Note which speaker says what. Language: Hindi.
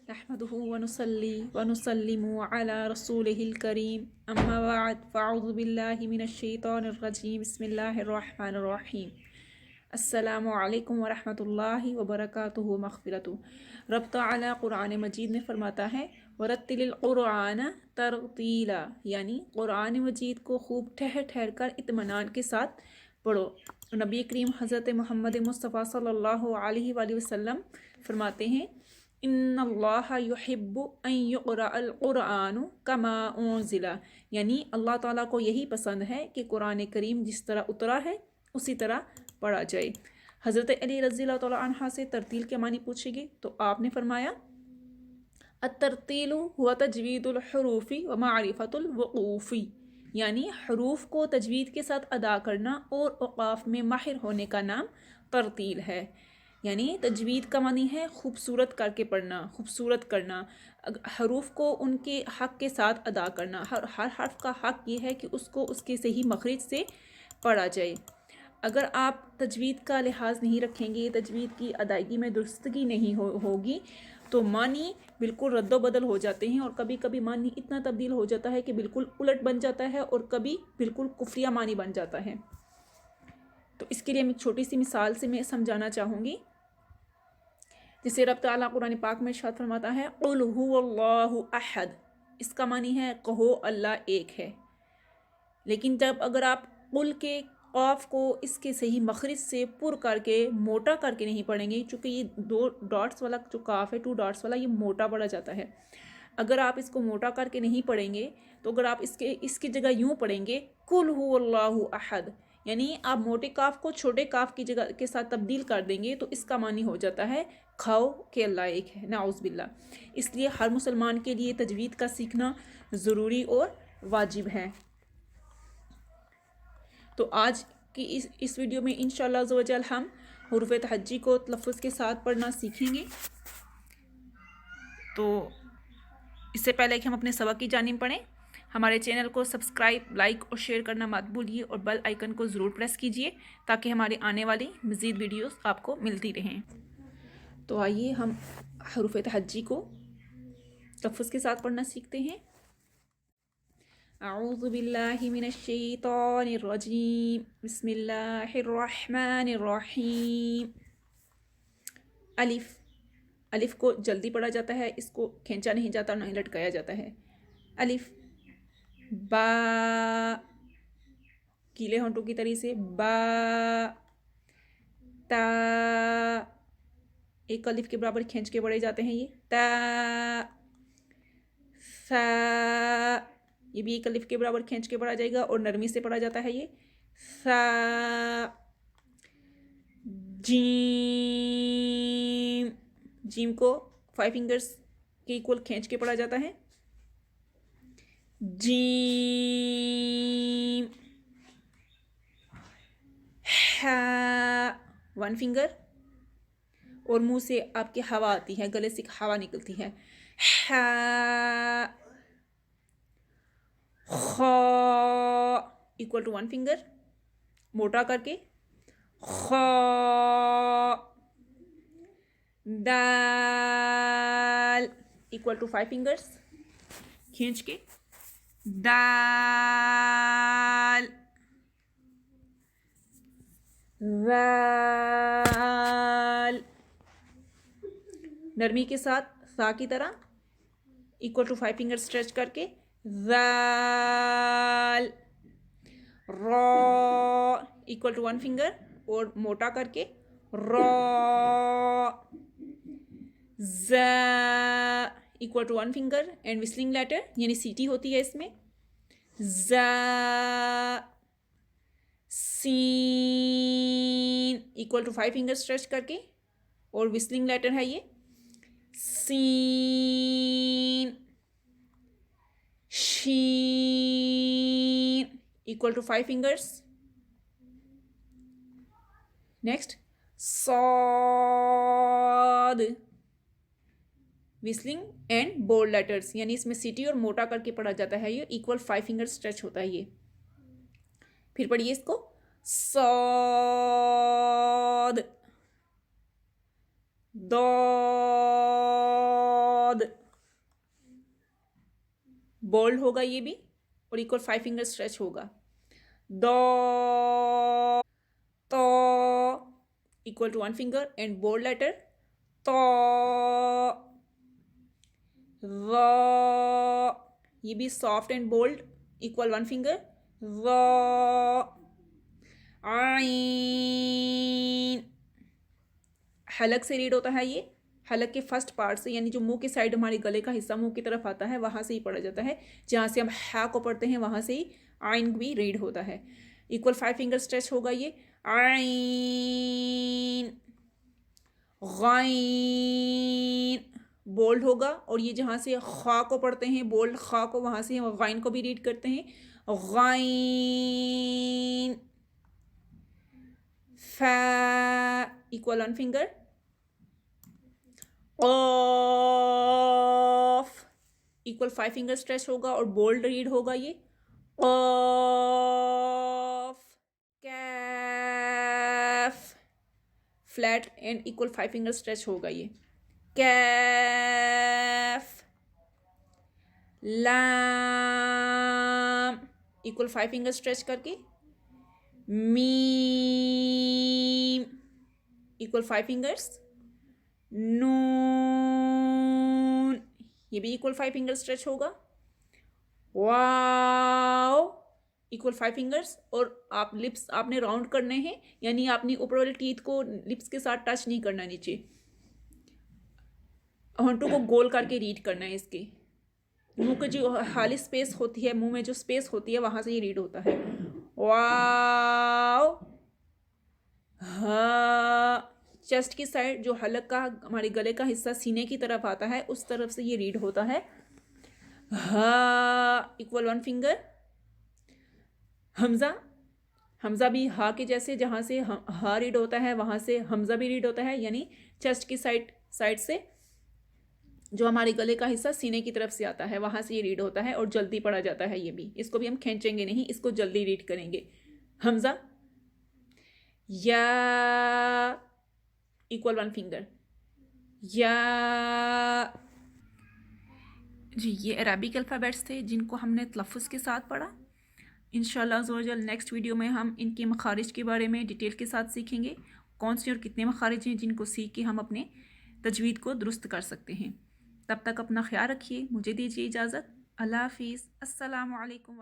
Speaker 1: नहमदुहु व नुसल्ली व नुसल्लिमु अला रसूलिहिल करीम अम्मा बाद फ़अऊज़ु बिल्लाहि मिनश शैतानिर रजीम बिस्मिल्लाहिर रहमानिर रहीम अस्सलामु अलैकुम व रहमतुल्लाहि व बरकातुहु मग़फ़िरतुहु। रब तआला कुरान मजीद में फरमाता है वरत्तिलिल कुरान तरतीला, यानी कुरान मजीद को खूब ठहर ठहर कर इत्मीनान के साथ पढ़ो। नबी करीम हज़रत मोहम्मद मुस्तफ़ा सल्लल्लाहु अलैहि वसल्लम फरमाते हैं इन्नल्लाहा युहिब्बु अन युक़रअल क़ुरआनु कमा उन्ज़िला, यानी अल्लाह ताला को यही पसंद है कि कुरान करीम जिस तरह उतरा है उसी तरह पढ़ा जाए। हज़रत अली रज़ियल्लाहु तआला अन्हा से तरतील के मानी पूछे गए तो आपने फरमाया अत-तरतीलु हुवा तजवीदुल हुरूफ़ी व मारिफ़तुल वक़ूफ़ी, यानी हरूफ को तजवीद के साथ अदा करना और औक़ाफ़ में माहिर होने का नाम तरतील है। यानी तजवीद का मानी है खूबसूरत करके पढ़ना, खूबसूरत करना, हरूफ को उनके हक़ के साथ अदा करना। हर हर्फ का हक़ ये है कि उसको उसके सही मखरिज से पढ़ा जाए। अगर आप तजवीद का लिहाज नहीं रखेंगे, तजवीद की अदायगी में दुरुस्तगी नहीं होगी तो मानी बिल्कुल रद्दो बदल हो जाते हैं और कभी कभी मानी इतना तब्दील हो जाता है कि बिल्कुल उलट बन जाता है और कभी बिल्कुल कुफ्रिया मानी बन जाता है। तो इसके लिए मैं एक छोटी सी मिसाल से मैं समझाना चाहूँगी। जिसे रब तआला कुरान पाक में इरशाद फरमाता है क़ुल हुवल्लाहु अहद, इसका मानी है कहो अल्लाह एक है। लेकिन जब अगर आप क़ुल के क़ाफ को इसके सही मखरिज से पुर करके मोटा करके नहीं पढ़ेंगे, चूँकि ये 2 डॉट्स वाला जो काफ है 2 डॉट्स वाला ये मोटा पढ़ा जाता है। अगर आप इसको मोटा करके नहीं पढ़ेंगे तो अगर आप इसकी जगह यूँ पढ़ेंगे कुल हुवल्लाहु अहद, यानी आप मोटे काफ को छोटे काफ की जगह के साथ तब्दील कर देंगे तो इसका मानी हो जाता है खाओ कि अल्लाह एक है, नाउज़ बिल्ला। इसलिए हर मुसलमान के लिए तजवीद का सीखना ज़रूरी और वाजिब है। तो आज की इस वीडियो में इंशाअल्लाह अज़्ज़ व जल हम हुरूफ़ तहज्जी को तलफ़्फ़ुज़ के साथ पढ़ना सीखेंगे। तो इससे पहले कि हम अपने सबक की जानिब पढ़ें, हमारे चैनल को सब्सक्राइब, लाइक और शेयर करना मत भूलिए और बेल आइकन को ज़रूर प्रेस कीजिए ताकि हमारे आने वाली मज़ीद वीडियोस आपको मिलती रहें। तो आइए हम हुरूफ़ तहज्जी को तलफ़्फ़ुज़ के साथ पढ़ना सीखते हैं। अऊज़ु बिल्लाहि मिनश शैतानिर रजीम बिस्मिल्लाहिर रहमानिर रहीम। अलिफ, अलिफ को जल्दी पढ़ा जाता है, इसको खींचा नहीं जाता और नहीं लटकाया जाता है। अलिफ। बा, गीले होंठों की तरह से बा। ता, एक अलिफ के बराबर खींच के पढ़े जाते हैं ये ता। सा, ये भी एक अलिफ के बराबर खींच के पढ़ा जाएगा और नरमी से पढ़ा जाता है ये सा। जीम, जीम को 5 फिंगर्स के इक्वल खींच के पढ़ा जाता है जीम। हा, 1 फिंगर और मुंह से आपकी हवा आती है, गले से हवा निकलती है हा। खा, इक्वल टू 1 फिंगर मोटा करके खा। दाल, इक्वल टू 5 फिंगर्स खींच के दाल। ज़ाल, नरमी के साथ सा की तरह इक्वल टू 5 फिंगर स्ट्रेच करके ज़ाल। रॉ, इक्वल टू 1 फिंगर और मोटा करके रॉ। ज़ा, equal to 1 finger and whistling letter यानी सीटी होती है इसमें ज़ा। सीन, इक्वल टू 5 फिंगर स्ट्रेच करके और विस्लिंग लेटर है ये सीन। शीन, इक्वल टू 5 फिंगर्स। नेक्स्ट सॉद, विस्लिंग एंड बोल्ड लेटर्स यानी इसमें सीटी और मोटा करके पढ़ा जाता है ये इक्वल 5 फिंगर स्ट्रेच होता है ये। फिर पढ़िए इसको सॉद। दॉद, बोल्ड होगा ये भी और इक्वल 5 फिंगर स्ट्रेच होगा। दो तो equal to 1 finger and bold letter तो। ये भी soft and bold equal 1 finger. आइन हलक से रीड होता है ये। हलक के फर्स्ट पार्ट से, यानी जो मुंह की साइड हमारे गले का हिस्सा मुंह की तरफ आता है वहाँ से ही पढ़ा जाता है। जहाँ से हम हा को पढ़ते हैं वहाँ से ही आइन भी रीड होता है। इक्वल 5 फिंगर स्ट्रेच होगा ये। आइन गाइन बोल्ड होगा और ये जहाँ से खा को पढ़ते हैं बोल्ड खा को, वहाँ से हम गाइन को भी रीड करते हैं। गाइन फा इक्वल 1 फिंगर। ऑफ इक्वल 5 फिंगर स्ट्रेच होगा और बोल्ड रीड होगा ये। ऑफ कैफ flat and equal 5 finger stretch होगा ये। कैफ लाम इक्वल 5 फिंगर स्ट्रेच करके। मीम इक्वल 5 फिंगर्स। नून ये भी इक्वल 5 फिंगर स्ट्रेच होगा। वाओ इक्वल 5 फिंगर्स। और आप लिप्स आपने राउंड करने हैं, यानी आपने ऊपर वाले टीथ को लिप्स के साथ टच नहीं करना, नीचे होंठों को गोल करके रीड करना है। इसके मुंह की जो खाली स्पेस होती है, मुंह में जो स्पेस होती है वहाँ से ये रीड होता है। वाओ हाँ चेस्ट की साइड जो हलक का हमारे गले का हिस्सा सीने की तरफ आता है उस तरफ से ये रीड होता है। हा इक्वल 1 फिंगर। हमज़ा हमज़ा भी हा के जैसे, जहाँ से हा रीड होता है वहाँ से हमज़ा भी रीड होता है, यानी चेस्ट की साइड से जो हमारे गले का हिस्सा सीने की तरफ से आता है वहाँ से ये रीड होता है और जल्दी पढ़ा जाता है। ये भी, इसको भी हम खींचेंगे नहीं, इसको जल्दी रीड करेंगे। हमज़ा या इक्वल 1 फिंगर। या जी ये अरबिक अल्फ़ाबेट्स थे जिनको हमने तलफ़्फ़ुज़ के साथ पढ़ा। इंशाअल्लाह ज़ोजल नेक्स्ट वीडियो में हम इनके मखारिज के बारे में डिटेल के साथ सीखेंगे, कौन से और कितने मखारिज हैं जिनको सीख के हम अपने तजवीद को दुरुस्त कर सकते हैं। तब तक अपना ख्याल रखिए, मुझे दीजिए इजाज़त। अल्लाह हाफ़िज़। अस्सलामु अलैकुम।